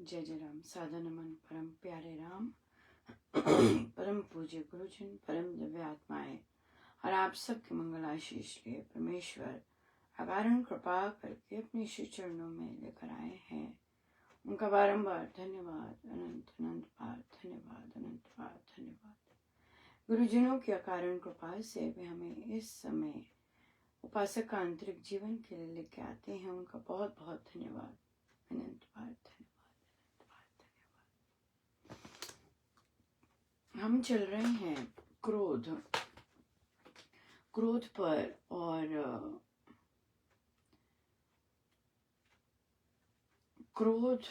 जय जय राम। साधा नमन परम प्यारे राम, परम पूज्य गुरुजन, परम दिव्य आत्माएं और आप सबके मंगल आशीष लिए परमेश्वर अकारण कृपा करके अपने श्री चरणों में लेकर आए हैं। उनका बारंबार धन्यवाद, अनंत अनंत बार धन्यवाद, अनंत बार धन्यवाद। गुरुजनों की अकारण कृपा से वे हमें इस समय उपासक का आंतरिक जीवन के लिए लेके आते हैं। उनका बहुत बहुत धन्यवाद, अनंत बार धन्यवाद। हम चल रहे हैं क्रोध पर, और क्रोध,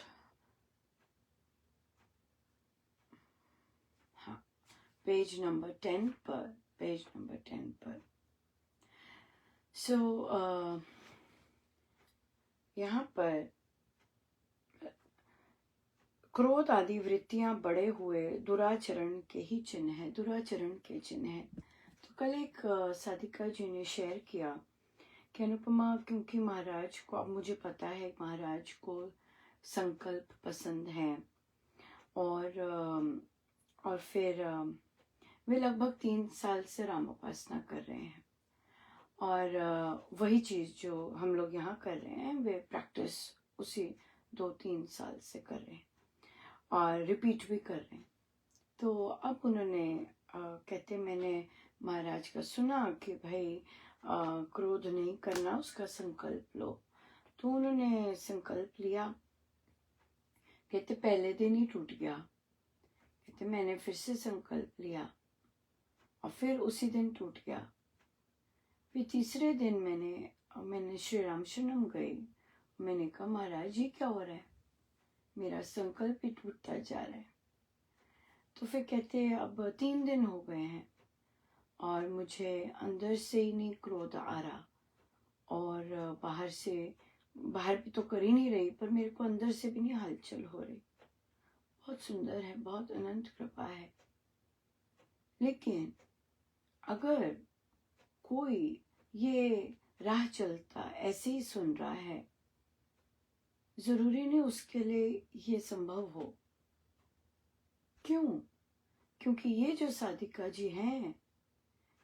हाँ, पेज नंबर 10 पर। यहाँ पर क्रोध आदि वृत्तियां बड़े हुए दुराचरण के चिन्ह है। तो कल एक साधिका जी ने शेयर किया कि अनुपमा, क्योंकि महाराज को, अब मुझे पता है महाराज को संकल्प पसंद है, और फिर वे लगभग 3 साल से राम उपासना कर रहे हैं, और वही चीज जो हम लोग यहाँ कर रहे हैं वे प्रैक्टिस उसी 2-3 साल से कर रहे हैं और रिपीट भी कर रहे हैं। तो अब उन्होंने कहते, मैंने महाराज का सुना कि भाई क्रोध नहीं करना, उसका संकल्प लो। तो उन्होंने संकल्प लिया। कहते पहले दिन ही टूट गया। कहते मैंने फिर से संकल्प लिया और फिर उसी दिन टूट गया। फिर तीसरे दिन मैंने श्री राम शरणम गई। मैंने कहा महाराज जी क्या हो रहा है, मेरा संकल्प ही टूटता जा रहा है। तो फिर कहते अब 3 दिन हो गए हैं और मुझे अंदर से ही नहीं क्रोध आ रहा, और बाहर भी तो कर ही नहीं रही, पर मेरे को अंदर से भी नहीं हलचल हो रही। बहुत सुंदर है, बहुत अनंत कृपा है। लेकिन अगर कोई ये राह चलता ऐसे ही सुन रहा है, जरूरी नहीं उसके लिए ये संभव हो। क्यों? क्योंकि ये जो साधिका जी हैं,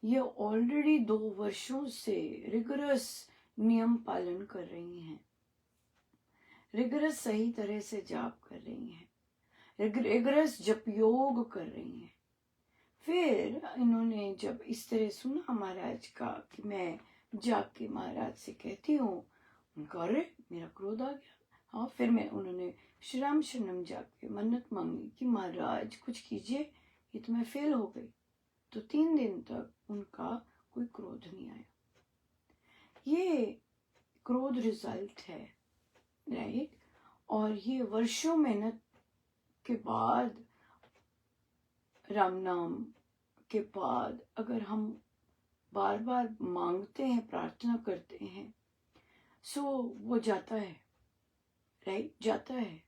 ये ऑलरेडी 2 वर्षों से रिगरस नियम पालन कर रही हैं, रिगरस सही तरह से जाप कर रही हैं, रिगरस जप योग कर रही हैं। फिर इन्होंने जब इस तरह सुना महाराज का कि मैं जाके महाराज से कहती हूँ, उनका अरे मेरा क्रोध आ गया। हाँ, फिर उन्होंने श्री राम शरणम जाके मन्नत मांगी कि महाराज कुछ कीजिए, ये तो मैं फेल हो गई। तो 3 दिन तक उनका कोई क्रोध नहीं आया। ये क्रोध रिजल्ट है, राइट? और ये वर्षों मेहनत के बाद, राम नाम के बाद, अगर हम बार बार मांगते हैं, प्रार्थना करते हैं, सो वो जाता है, राइट? जाता है।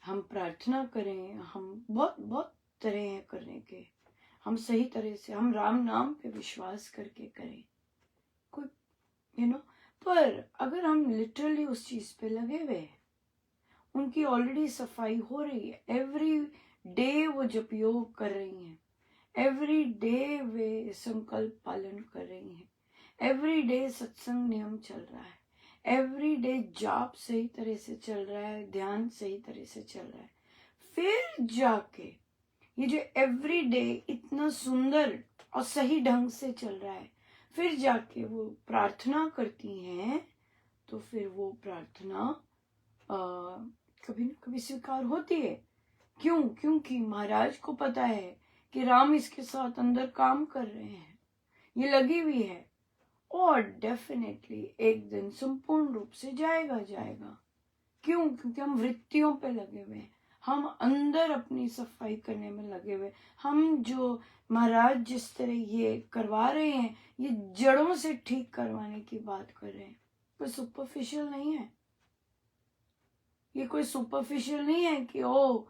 हम प्रार्थना करें, हम बहुत तरह हैं करने के, हम सही तरह से, हम राम नाम पे विश्वास करके करें, कोई पर अगर हम लिटरली उस चीज पे लगे हुए हैं, उनकी ऑलरेडी सफाई हो रही है, एवरी डे वो जप योग कर रही हैं, एवरी डे वे संकल्प पालन कर रही हैं, एवरी डे सत्संग नियम चल रहा है, एवरी डे जाप सही तरह से चल रहा है, ध्यान सही तरह से चल रहा है, फिर जाके ये जो एवरी डे इतना सुंदर और सही ढंग से चल रहा है, फिर जाके वो प्रार्थना करती हैं, तो फिर वो प्रार्थना कभी न कभी स्वीकार होती है। क्यों? क्योंकि महाराज को पता है कि राम इसके साथ अंदर काम कर रहे हैं, ये लगी हुई है, और डेफिनेटली एक दिन संपूर्ण रूप से जाएगा। क्यों? क्योंकि हम वृत्तियों पे लगे हुए हैं, हम अंदर अपनी सफाई करने में लगे हुए। हम जो महाराज जिस तरह ये करवा रहे हैं, ये जड़ों से ठीक करवाने की बात कर रहे हैं, कोई सुपरफिशियल नहीं है। ये कोई सुपरफिशियल नहीं है कि ओ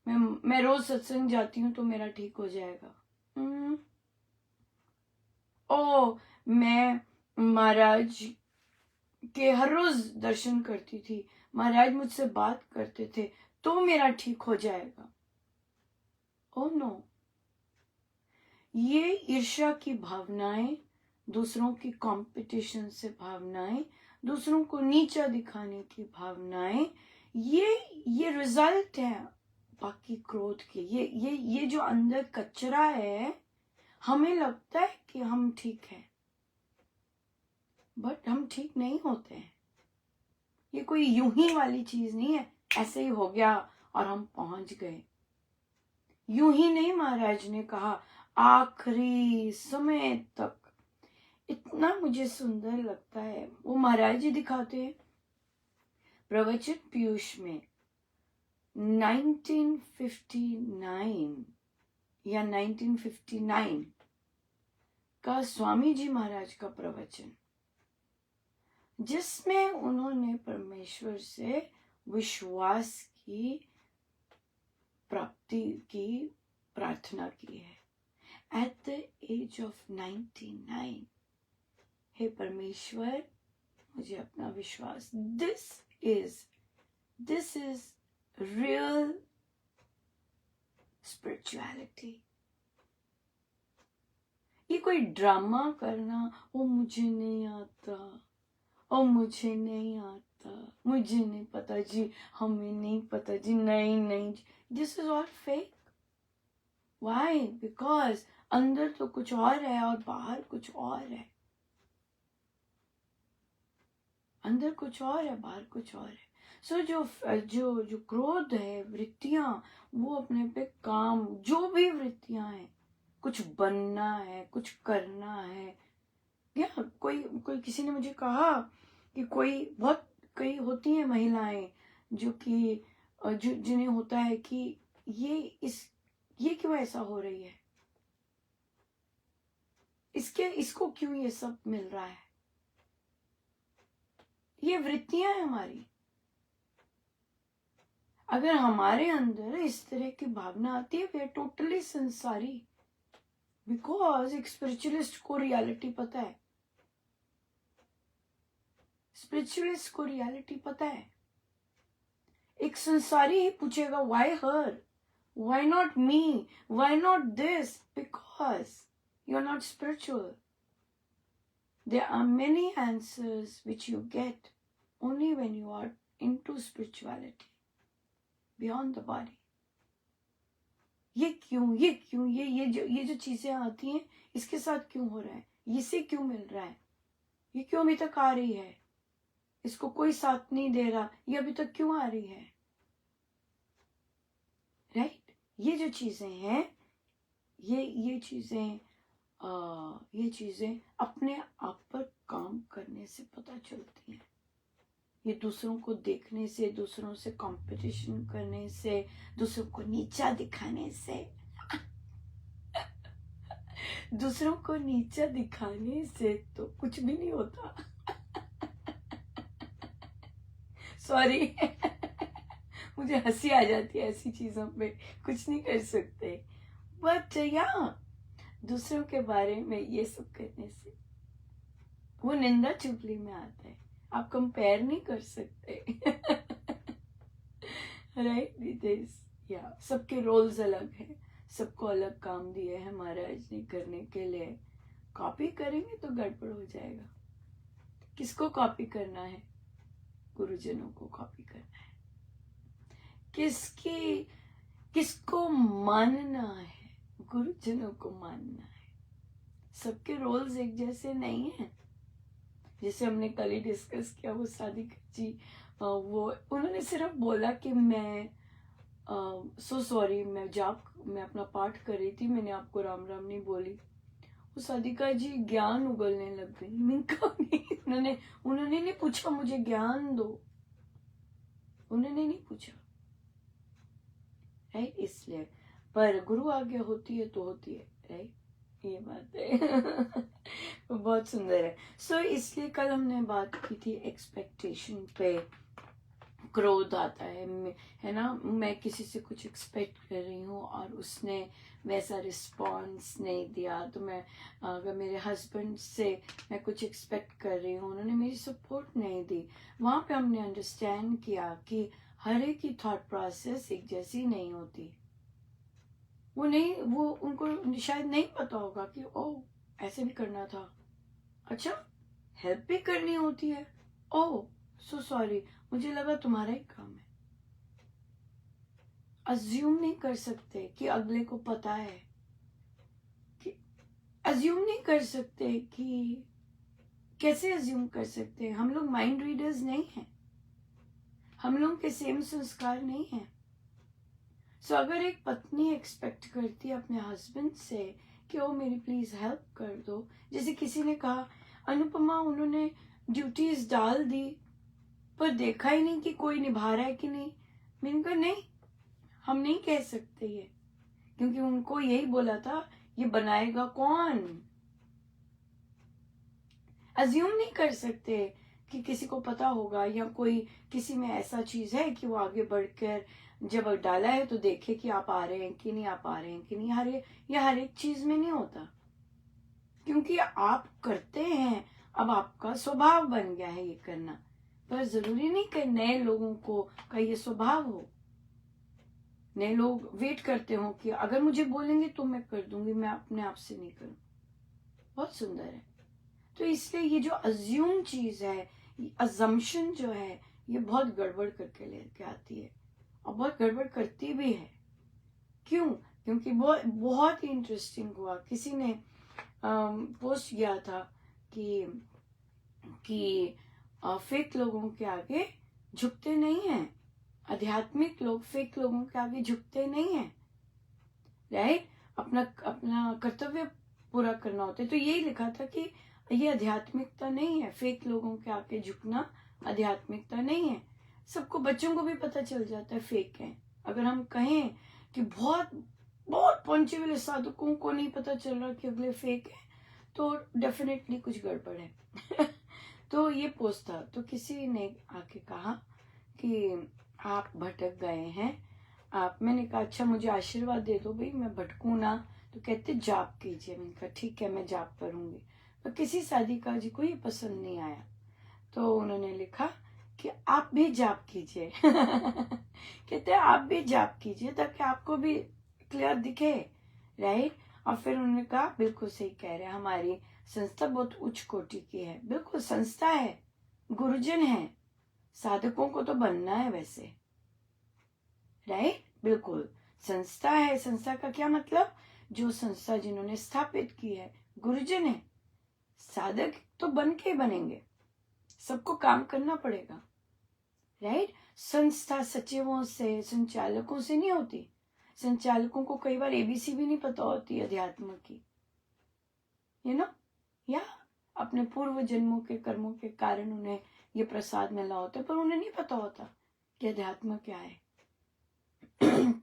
मैं रोज सत्संग जाती हूँ तो मेरा ठीक हो जाएगा। ओ मैं महाराज के हर रोज दर्शन करती थी, महाराज मुझसे बात करते थे तो मेरा ठीक हो जाएगा। ओह नो, ये ईर्ष्या की भावनाएं, दूसरों की कंपटीशन से भावनाएं, दूसरों को नीचा दिखाने की भावनाएं, ये रिजल्ट है बाकी क्रोध के। ये जो अंदर कचरा है, हमें लगता है कि हम ठीक हैं, बट हम ठीक नहीं होते हैं। ये कोई यूं ही वाली चीज नहीं है, ऐसे ही हो गया और हम पहुंच गए। यूं ही नहीं, महाराज ने कहा आखिरी समय तक। इतना मुझे सुंदर लगता है, वो महाराज जी दिखाते हैं प्रवचन पीयूष में 1959 या 1959 का स्वामी जी महाराज का प्रवचन, जिसमें उन्होंने परमेश्वर से विश्वास की प्राप्ति की प्रार्थना की है। एट द एज ऑफ 99, हे परमेश्वर मुझे अपना विश्वास, दिस इज रियल स्पिरिचुअलिटी। ये कोई ड्रामा करना, वो मुझे नहीं आता, ओ मुझे नहीं आता, मुझे नहीं पता जी, हमें नहीं पता जी, नहीं, this is all fake. Why? Because अंदर तो कुछ और है और बाहर कुछ और है। अंदर कुछ और है, बाहर कुछ और है। सो जो क्रोध है, वृत्तियां, वो अपने पे काम, जो भी वृत्तियां हैं, कुछ बनना है, कुछ करना है। या कोई किसी ने मुझे कहा कि कई होती हैं महिलाएं जो कि जिन्हें होता है कि ये क्यों ऐसा हो रही है, इसको क्यों ये सब मिल रहा है। ये वृत्तियां हैं हमारी। अगर हमारे अंदर इस तरह की भावना आती है, वे टोटली संसारी। बिकॉज एक स्पिरिचुअलिस्ट को रियलिटी पता है, स्पिरिचुअलिस्ट को रियलिटी पता है। एक संसारी ही पूछेगा why her, why not me, why not this, because you are not spiritual. There are many answers which you get only when you are into spirituality, beyond the body. ये जो चीजें आती हैं, इसके साथ क्यों हो रहा है, इसे क्यों मिल रहा है, ये क्यों अभी तक आ रही है, इसको कोई साथ नहीं दे रहा, ये अभी तक क्यों आ रही है, राइट? ये जो चीजें हैं, ये चीजें अपने आप पर काम करने से पता चलती हैं। ये दूसरों को देखने से, दूसरों से कंपटीशन करने से, दूसरों को नीचा दिखाने से दूसरों को नीचा दिखाने से तो कुछ भी नहीं होता। सॉरी मुझे हंसी आ जाती है ऐसी चीजों पे, कुछ नहीं कर सकते। बट दूसरों के बारे में ये सब करने से वो निंदा चुगली में आता है, आप कंपेयर नहीं कर सकते। राइट? या सबके रोल्स अलग हैं, सबको अलग काम दिए हैं महाराज ने करने के लिए। कॉपी करेंगे तो गड़बड़ हो जाएगा। किसको कॉपी करना है? गुरुजनों को कॉपी करना है। किसको मानना है? गुरुजनों को मानना है। सबके रोल्स एक जैसे नहीं है। जैसे हमने कल ही डिस्कस किया, वो सादिक जी, वो उन्होंने सिर्फ बोला कि मैं सो सॉरी, मैं अपना पाठ कर रही थी, मैंने आपको राम राम नहीं बोली। वो सादिका जी ज्ञान उगलने लग गई। उन्होंने नहीं पूछा मुझे ज्ञान दो, उन्होंने नहीं पूछा, राइट? इसलिए पर गुरु आज्ञा होती है तो होती है, राइट? ये बात है। बहुत सुंदर है। सो इसलिए कल हमने बात की थी एक्सपेक्टेशन पे, क्रोध आता है ना। मैं किसी से कुछ एक्सपेक्ट कर रही हूँ और उसने वैसा रिस्पॉन्स नहीं दिया, तो मैं अगर मेरे हस्बैंड से मैं कुछ एक्सपेक्ट कर रही हूँ, उन्होंने मेरी सपोर्ट नहीं दी, वहाँ पे हमने अंडरस्टैंड किया कि हर एक की थॉट प्रोसेस एक जैसी नहीं होती। वो उनको शायद नहीं पता होगा कि ओ ऐसे भी करना था, अच्छा हेल्प भी करनी होती है, ओ सो सॉरी, मुझे लगा तुम्हारा ही काम है। अज्यूम नहीं कर सकते कि अगले को पता है, कि अज्यूम नहीं कर सकते कि कैसे अज्यूम कर सकते हैं। हम लोग माइंड रीडर्स नहीं हैं, हम लोग के सेम संस्कार नहीं हैं। सो अगर एक पत्नी एक्सपेक्ट करती है अपने हस्बैंड से कि ओ मेरी प्लीज हेल्प कर दो, जैसे किसी ने कहा अनुपमा उन्होंने ड्यूटीज डाल दी पर देखा ही नहीं कि कोई निभा रहा है कि नहीं। मैंने कहा नहीं, हम नहीं कह सकते ये, क्योंकि उनको यही बोला था ये बनाएगा कौन। अज्यूम नहीं कर सकते कि किसी को पता होगा या कोई किसी में ऐसा चीज है कि वो आगे बढ़कर जब डाला है तो देखे कि आप आ रहे हैं कि नहीं, आप आ रहे हैं कि नहीं। हर एक चीज में नहीं होता, क्योंकि आप करते हैं, अब आपका स्वभाव बन गया है ये करना। पर जरूरी नहीं कि नए लोगों को का ये स्वभाव हो। नए लोग वेट करते हो कि अगर मुझे बोलेंगे तो मैं कर दूंगी, मैं अपने आप से नहीं करूँ। बहुत सुंदर है। तो इसलिए ये जो अज्यूम चीज है, अजम्पशन जो है, ये बहुत गड़बड़ करके लेके आती है और बहुत गड़बड़ करती भी है। क्यों? क्योंकि बहुत ही इंटरेस्टिंग हुआ, किसी ने पोस्ट किया था कि फेक लोगों के आगे झुकते नहीं हैं, आध्यात्मिक लोग फेक लोगों के आगे झुकते नहीं हैं, राइट। अपना अपना कर्तव्य पूरा करना होता है। तो यही लिखा था कि ये आध्यात्मिकता नहीं है, फेक लोगों के आगे झुकना आध्यात्मिकता नहीं है। सबको, बच्चों को भी पता चल जाता है फेक है। अगर हम कहें कि बहुत बहुत पंचेबल साधकों को नहीं पता चल रहा कि अगले फेक है, तो डेफिनेटली कुछ गड़बड़ है। तो ये पोस्ट था, तो किसी ने आके कहा कि आप भटक गए हैं आप। मैंने कहा अच्छा मुझे आशीर्वाद दे दो भाई, मैं भटकू ना। तो कहते जाप कीजिए। मैंने कहा ठीक है मैं जाप करूंगी। तो किसी साधिका जी को ये पसंद नहीं आया, तो उन्होंने लिखा कि आप भी जाप कीजिए। कहते आप भी जाप कीजिए ताकि आपको भी क्लियर दिखे, राइट। और फिर उन्होंने कहा बिल्कुल सही कह रहे हैं, हमारी संस्था बहुत उच्च कोटि की है। बिल्कुल संस्था है, गुरुजन है, साधकों को तो बनना है वैसे, राइट। बिल्कुल संस्था है। संस्था का क्या मतलब? जो संस्था जिन्होंने स्थापित की है, गुरुजन है। साधक तो बन के बनेंगे, सबको काम करना पड़ेगा, राइट। संस्था सचिवों से, संचालकों से नहीं होती। संचालकों को कई बार एबीसी भी नहीं पता होती अध्यात्म की, या अपने पूर्व जन्मों के कर्मों के कारण उन्हें ये प्रसाद मिला होता है, पर उन्हें नहीं पता होता कि अध्यात्म क्या है।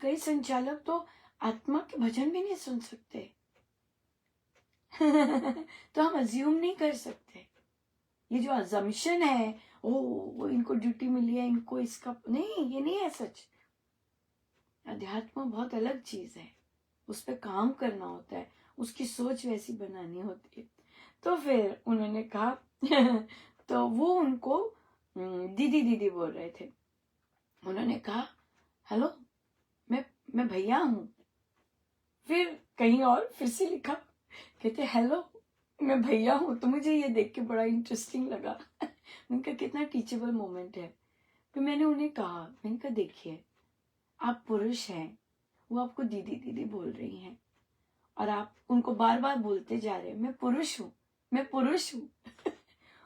कई संचालक तो आत्मा के भजन भी नहीं सुन सकते। तो हम अज्यूम नहीं कर सकते। ये जो अजम्पशन है, वो इनको ड्यूटी मिली है, इनको इसका नहीं, ये नहीं है सच। अध्यात्म बहुत अलग चीज है, उस पर काम करना होता है, उसकी सोच वैसी बनानी होती है। तो फिर उन्होंने कहा तो वो उनको दीदी दीदी बोल रहे थे। उन्होंने कहा हेलो मैं भैया हूं। फिर कहीं और फिर से लिखा, कहते हेलो मैं भैया हूं। तो मुझे ये देख के बड़ा इंटरेस्टिंग लगा। उनका कितना टीचेबल मोमेंट है। फिर मैंने उन्हें कहा, मैंने कहा देखिए आप पुरुष हैं, वो आपको दीदी दीदी बोल रही हैं और आप उनको बार बार बोलते जा रहे हैं मैं पुरुष हूं, मैं पुरुष हूं।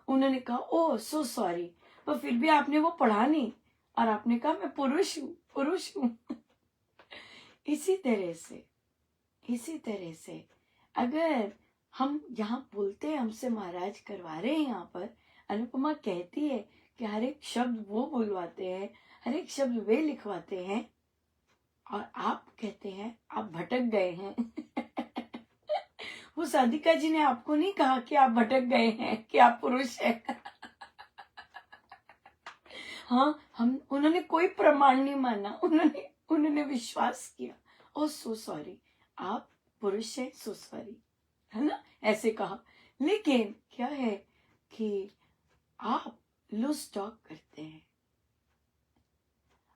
उन्होंने कहा ओह सो सॉरी, पर फिर भी आपने वो पढ़ा नहीं और आपने कहा मैं पुरुष हूं, पुरुष हूं। इसी तरह से अगर हम यहाँ बोलते हैं, हमसे महाराज करवा रहे हैं, यहाँ पर अनुपमा कहती है कि हर एक शब्द वो बुलवाते हैं, हर एक शब्द वे लिखवाते हैं, और आप कहते हैं आप भटक गए हैं। वो साधिका जी ने आपको नहीं कहा कि आप भटक गए हैं, कि आप पुरुष हैं। हाँ, हम उन्होंने कोई प्रमाण नहीं माना, उन्होंने विश्वास किया। ओ सो सॉरी, आप पुरुष हैं, सो सॉरी, है ना, ऐसे कहा। लेकिन क्या है कि आप लूज टॉक करते हैं,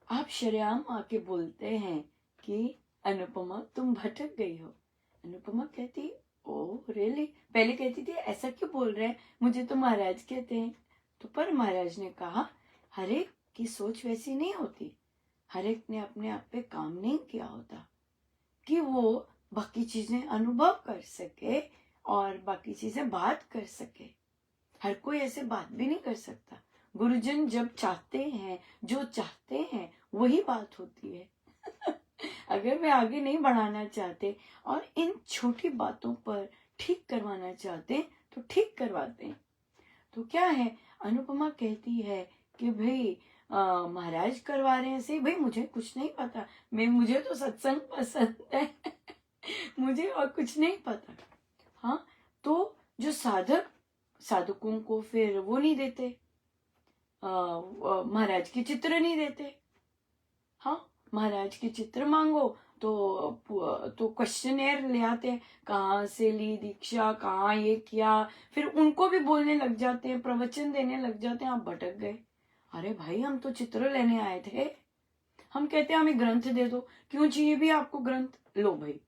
आप शरेआम आके बोलते हैं कि अनुपमा तुम भटक गई हो। अनुपमा कहती ओ रियली, पहले कहती थी ऐसा क्यों बोल रहे हैं, मुझे तो महाराज कहते हैं। तो पर महाराज ने कहा हर एक की सोच वैसी नहीं होती, हर एक ने अपने आप पे काम नहीं किया होता कि वो बाकी चीजें अनुभव कर सके और बाकी चीजें बात कर सके। हर कोई ऐसे बात भी नहीं कर सकता। गुरुजन जब चाहते हैं, जो चाहते हैं वही बात होती है। अगर वे आगे नहीं बढ़ाना चाहते और इन छोटी बातों पर ठीक करवाना चाहते तो ठीक करवाते हैं। तो क्या है, अनुपमा कहती है कि भाई महाराज करवा रहे हैं सही, भाई मुझे कुछ नहीं पता, मुझे तो सत्संग पसंद है। मुझे और कुछ नहीं पता। हाँ, तो जो साधकों को फिर वो नहीं देते, महाराज के चित्र नहीं देते। हाँ, महाराज के चित्र मांगो तो क्वेश्चनेयर ले आते हैं, कहाँ से ली दीक्षा, कहाँ ये किया, फिर उनको भी बोलने लग जाते हैं, प्रवचन देने लग जाते हैं, आप भटक गए। अरे भाई, हम तो चित्र लेने आए थे। हम कहते हैं हमें ग्रंथ दे दो, क्यों चाहिए भी आपको ग्रंथ, लो भाई।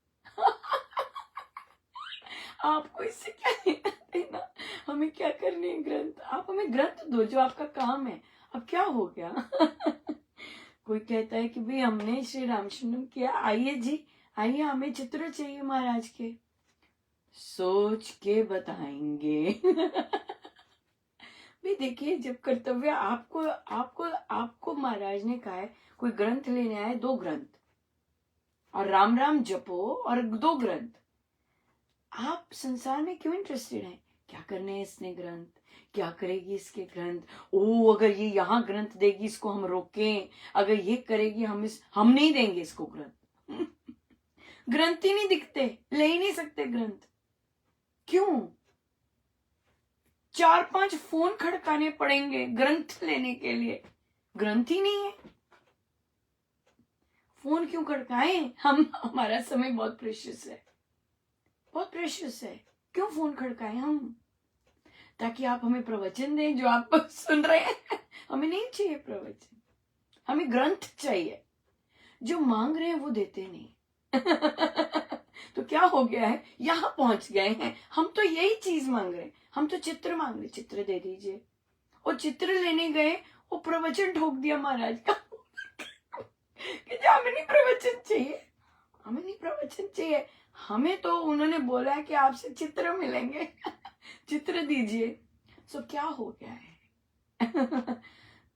आपको इससे क्या लेना देना, हमें क्या करने है ग्रंथ, आप हमें ग्रंथ दो जो आपका काम है। अब क्या हो गया? कोई कहता है कि भाई हमने श्री रामचंद्र किया, आइए जी आइए, हमें चित्र चाहिए महाराज के। सोच के बताएंगे। भाई देखिए, जब कर्तव्य आपको आपको आपको महाराज ने कहा है कोई ग्रंथ लेने आए, 2 ग्रंथ, और राम राम जपो और 2 ग्रंथ, आप संसार में क्यों इंटरेस्टेड हैं? क्या करने हैं इसने ग्रंथ, क्या करेगी इसके ग्रंथ, ओ अगर ये यहाँ ग्रंथ देगी इसको हम रोकें, अगर ये करेगी हम नहीं देंगे इसको ग्रंथ। ग्रंथ ही नहीं दिखते, ले ही नहीं सकते ग्रंथ। क्यों? 4-5 फोन खड़काने पड़ेंगे ग्रंथ लेने के लिए, ग्रंथ ही नहीं है। फोन क्यों खड़काएं? हमारा समय बहुत प्रेशियस है, बहुत प्रेशियस है। क्यों फोन खड़काएं हम? ताकि आप हमें प्रवचन दें जो आप सुन रहे हैं। हमें नहीं चाहिए प्रवचन, हमें ग्रंथ चाहिए। जो मांग रहे हैं वो देते नहीं। तो क्या हो गया है, यहां पहुंच गए हैं। हम तो यही चीज मांग रहे हैं, हम तो चित्र मांग रहे, चित्र दे दीजिए। और चित्र लेने गए, वो प्रवचन ठोक दिया महाराज का। कि हमें नहीं प्रवचन चाहिए, हमें नहीं प्रवचन चाहिए, हमें तो उन्होंने बोला है कि आपसे चित्र मिलेंगे। चित्र दीजिए। सो क्या हो गया है?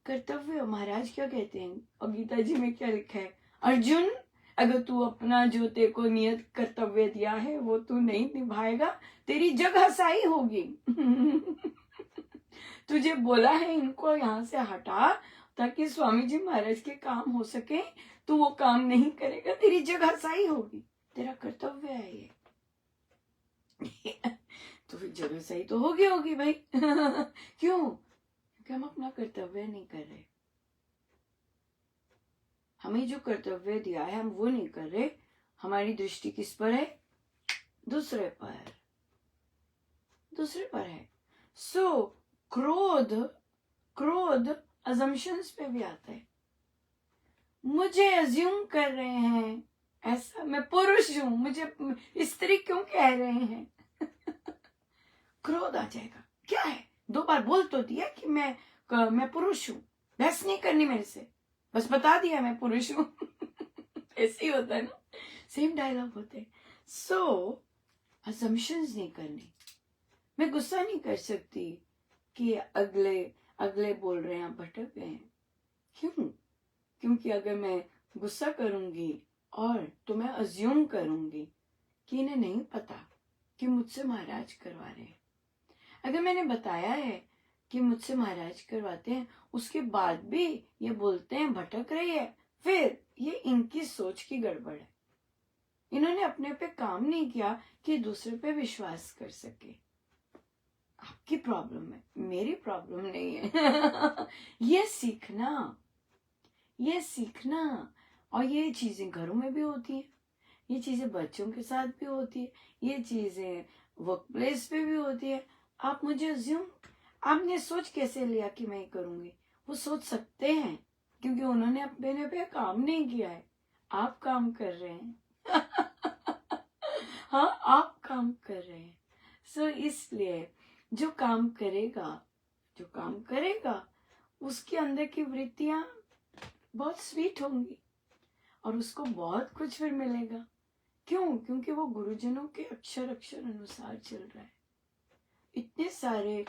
कर्तव्य, महाराज क्या कहते हैं, और गीता जी में क्या लिखा है, अर्जुन अगर तू अपना जो तेरे को नियत कर्तव्य दिया है वो तू नहीं निभाएगा, तेरी जग हसाई होगी। तुझे बोला है इनको यहाँ से हटा ताकि स्वामी जी महाराज के काम हो सके, तू वो काम नहीं करेगा, तेरी जग हसाई होगी, तेरा कर्तव्य है ये। तो फिर जगह सही तो होगी भाई। क्यों? क्योंकि हम अपना कर्तव्य नहीं कर रहे, हमें जो कर्तव्य दिया है हम वो नहीं कर रहे। हमारी दृष्टि किस पर है? दूसरे पर, दूसरे पर है। सो क्रोध अजम्पशंस पे भी आता है। मुझे अज्यूम कर रहे हैं ऐसा, मैं पुरुष हूं, मुझे स्त्री क्यों कह रहे हैं? क्रोध आ जाएगा। क्या है, 2 बार बोल तो दिया कि मैं पुरुष हूं, बहस नहीं करनी मेरे से, बस बता दिया मैं पुरुष हूं। ऐसे ही होता है ना, सेम डायलॉग होते हैं। सो असम्पशंस नहीं करनी। मैं गुस्सा नहीं कर सकती कि अगले बोल रहे हैं आप भटक गए हैं। क्यों? क्योंकि अगर मैं गुस्सा करूंगी और तो मैं अज्यूम करूंगी कि इन्हें नहीं पता कि मुझसे महाराज करवा रहे हैं। अगर मैंने बताया है कि मुझसे महाराज करवाते हैं, उसके बाद भी ये बोलते हैं भटक रही है, फिर ये इनकी सोच की गड़बड़ है। इन्होंने अपने पे काम नहीं किया कि दूसरे पे विश्वास कर सके। आपकी प्रॉब्लम है, मेरी प्रॉब्लम नहीं है। ये सीखना, ये सीखना। और ये चीजें घरों में भी होती हैं, ये चीजें बच्चों के साथ भी होती है, ये चीजें वर्क प्लेस पे भी होती है। आप मुझे अज्यूम, आपने सोच कैसे लिया कि मैं करूंगी? वो सोच सकते हैं क्योंकि उन्होंने अपने पे काम नहीं किया है, आप काम कर रहे हैं। हाँ, आप काम कर रहे हैं। सो इसलिए जो काम करेगा, जो काम करेगा, उसके अंदर की वृत्तियां बहुत स्वीट होंगी और उसको बहुत कुछ फिर मिलेगा। क्यों? क्योंकि वो गुरुजनों के अक्षर अक्षर अनुसार चल रहा है। इतने सारे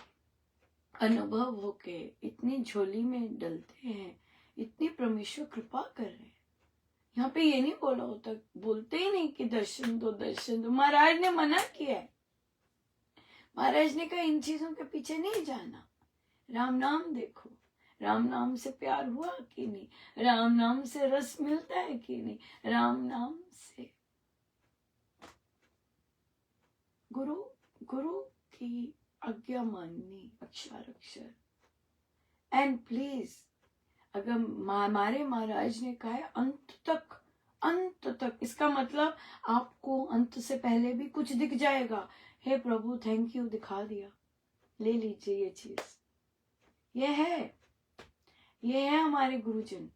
अनुभव होके इतनी झोली में डलते हैं, इतनी परमेश्वर कृपा कर रहे हैं। यहाँ पे ये नहीं बोला होता, बोलते ही नहीं कि दर्शन दो दर्शन दो। महाराज ने मना किया है, महाराज ने कहा इन चीजों के पीछे नहीं जाना, राम नाम देखो। राम नाम से प्यार हुआ कि नहीं, राम नाम से रस मिलता है कि नहीं, राम नाम से गुरु गुरु की आज्ञा माननी अक्षर अक्षर। एंड प्लीज, अगर हमारे महाराज ने कहा है अंत तक, अंत तक, इसका मतलब आपको अंत से पहले भी कुछ दिख जाएगा। हे प्रभु थैंक यू, दिखा दिया, ले लीजिए ये चीज। ये है, ये है हमारे गुरुजन,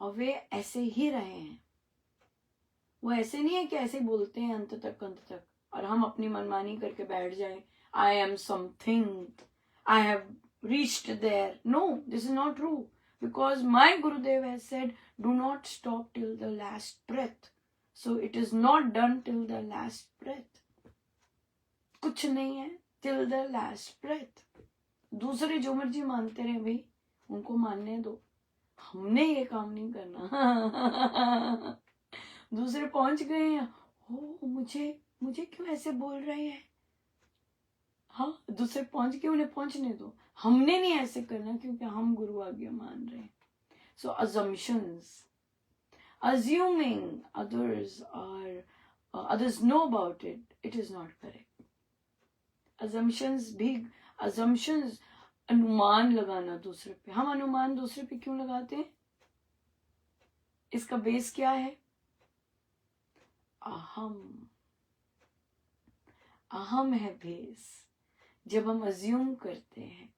और वे ऐसे ही रहे हैं। वो ऐसे नहीं है कि ऐसे बोलते हैं अंत तक अंत तक, और हम अपनी मनमानी करके बैठ जाए। I am something, I have reached there. No, this is not true, because my Gurudev has said do not stop till the last breath. So it is not done till the last breath. कुछ नहीं है till the last breath. दूसरे जो मर्जी मानते रहे भाई, उनको मानने दो, हमने ये काम नहीं करना। दूसरे पहुंच गए हैं, हो मुझे मुझे क्यों ऐसे बोल रहे हैं? हाँ, दूसरे पहुंच गए, उन्हें पहुंचने दो, हमने नहीं ऐसे करना क्योंकि हम गुरु आज्ञा मान रहे हैं। सो assumptions, assuming others know about it, it is not correct. assumptions अनुमान लगाना दूसरे पे। हम अनुमान दूसरे पे क्यों लगाते हैं? इसका बेस क्या है? अहम, अहम है बेस। जब हम अज्यूम करते हैं,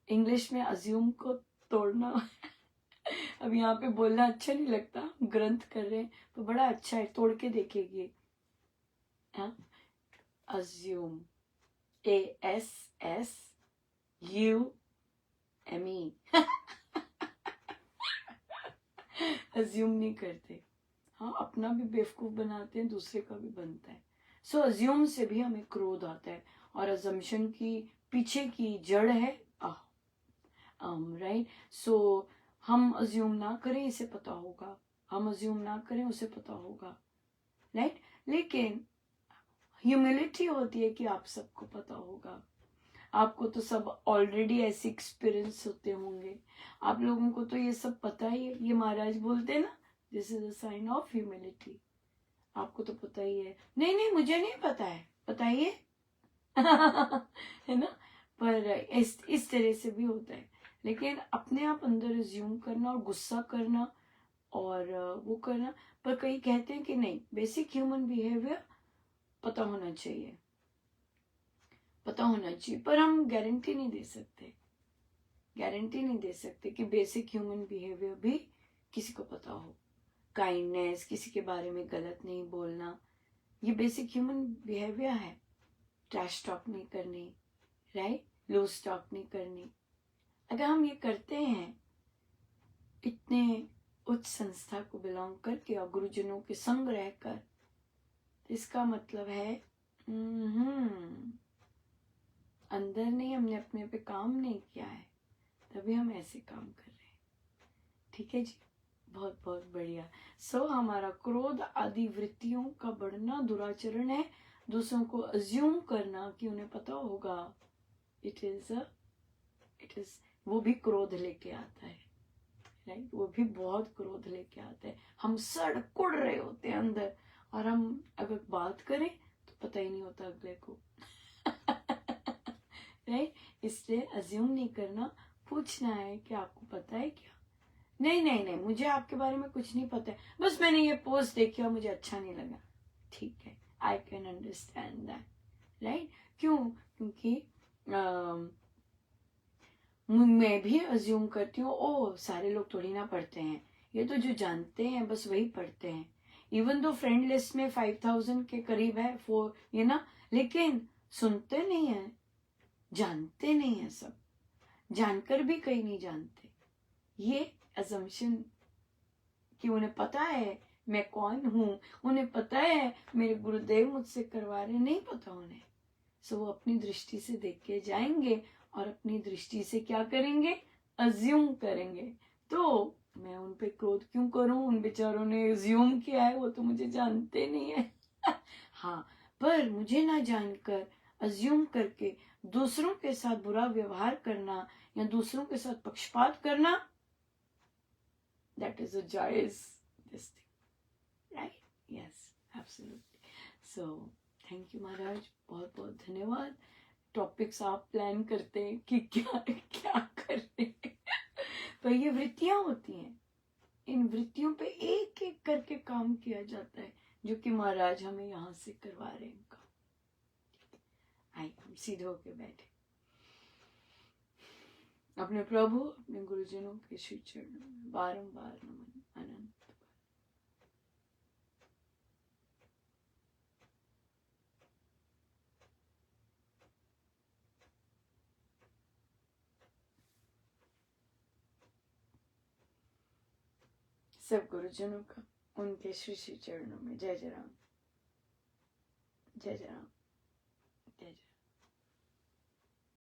इंग्लिश में अज्यूम को तोड़ना अब यहाँ पे बोलना अच्छा नहीं लगता, ग्रंथ कर रहे हैं तो बड़ा अच्छा है, तोड़ के देखेगी। अज्यूम, ASSUME अज्यूम नहीं करते। हाँ, अपना भी बेवकूफ बनाते हैं, दूसरे का भी बनता है। सो अज्यूम से भी हमें क्रोध आता है, और अजम्पशन की पीछे की जड़ है राइट। सो हम अज्यूम ना करें, इसे पता होगा, हम अज्यूम ना करें, उसे पता होगा, राइट। लेकिन ह्यूमिलिटी होती है कि आप सबको पता होगा। आपको तो सब ऑलरेडी ऐसे एक्सपीरियंस होते होंगे, आप लोगों को तो ये सब पता ही है। ये महाराज बोलते हैं ना, this is a sign of humility. आपको तो पता ही है। नहीं नहीं, मुझे नहीं पता है, बताइए। है ना? पर इस तरह से भी होता है। लेकिन अपने आप अंदर अज्यूम करना और गुस्सा करना और वो करना, पर कई कहते हैं कि नहीं, बेसिक ह्यूमन बिहेवियर पता होना चाहिए, पता होना चाहिए। पर हम गारंटी नहीं दे सकते, गारंटी नहीं दे सकते कि बेसिक ह्यूमन बिहेवियर भी किसी को पता हो। काइंडनेस, किसी के बारे में गलत नहीं बोलना, ये बेसिक ह्यूमन बिहेवियर है। ट्रैश टॉक नहीं करनी, राइट, लूज टॉक नहीं करनी। अगर हम ये करते हैं इतने उच्च संस्था को बिलोंग करके और गुरुजनों के संग रहकर, तो इसका मतलब है अंदर नहीं, हमने अपने पे काम नहीं किया है, तभी हम ऐसे काम कर रहे हैं। ठीक है जी, बहुत बहुत बढ़िया। सो हमारा क्रोध आदि वृत्तियों का बढ़ना दुराचरण है। दूसरों को अज्यूम करना कि उन्हें पता होगा, इट इज वो भी क्रोध लेके आता है, राइट। वो भी बहुत क्रोध लेके आता है। हम सड़कुड़ रहे होते हैं अंदर, और हम अगर बात करें तो पता ही नहीं होता अगले को। राइट। इसलिए अज्यूम नहीं करना, पूछना है कि आपको पता है क्या। नहीं नहीं नहीं, मुझे आपके बारे में कुछ नहीं पता है, बस मैंने ये पोस्ट देखी और मुझे अच्छा नहीं लगा। ठीक है, I can understand that, right. क्यों? क्योंकि मैं भी अज्यूम करती हूँ, ओ सारे लोग थोड़ी ना पढ़ते हैं, ये तो जो जानते हैं बस वही पढ़ते हैं। इवन दो फ्रेंड लिस्ट में 5000 के करीब है ये ना, लेकिन सुनते नहीं है, जानते नहीं है। सब जानकर भी कहीं नहीं जानते। ये अजम्पशन कि उन्हें पता है मैं कौन हूं, उन्हें पता है मेरे गुरुदेव मुझसे करवा रहे, नहीं पता उन्हें। सो वो अपनी दृष्टि से देख के जाएंगे और अपनी दृष्टि से क्या करेंगे, अज्यूम करेंगे। तो मैं उन पे क्रोध क्यों करूं, उन बेचारों ने अज्यूम किया है, वो तो मुझे जानते नहीं है। हाँ, पर मुझे ना जानकर अज्यूम करके दूसरों के साथ बुरा व्यवहार करना या दूसरों के साथ पक्षपात करना, that is a joyous this thing, right? Yes, absolutely. So thank you महाराज, बहुत बहुत धन्यवाद। टॉपिक्स आप प्लान करते हैं कि क्या क्या करने पर ये वृत्तियां होती हैं, इन वृत्तियों पे एक एक करके काम किया जाता है, जो कि महाराज हमें यहाँ से करवा रहे हैं काम। आइए हम सीधे होके बैठे, अपने प्रभु अपने गुरुजनों के श्री चरणों में बारंबार नमन अनंत। सब गुरुजनों का उनके श्री श्री चरणों में जय जय राम, जय जय राम।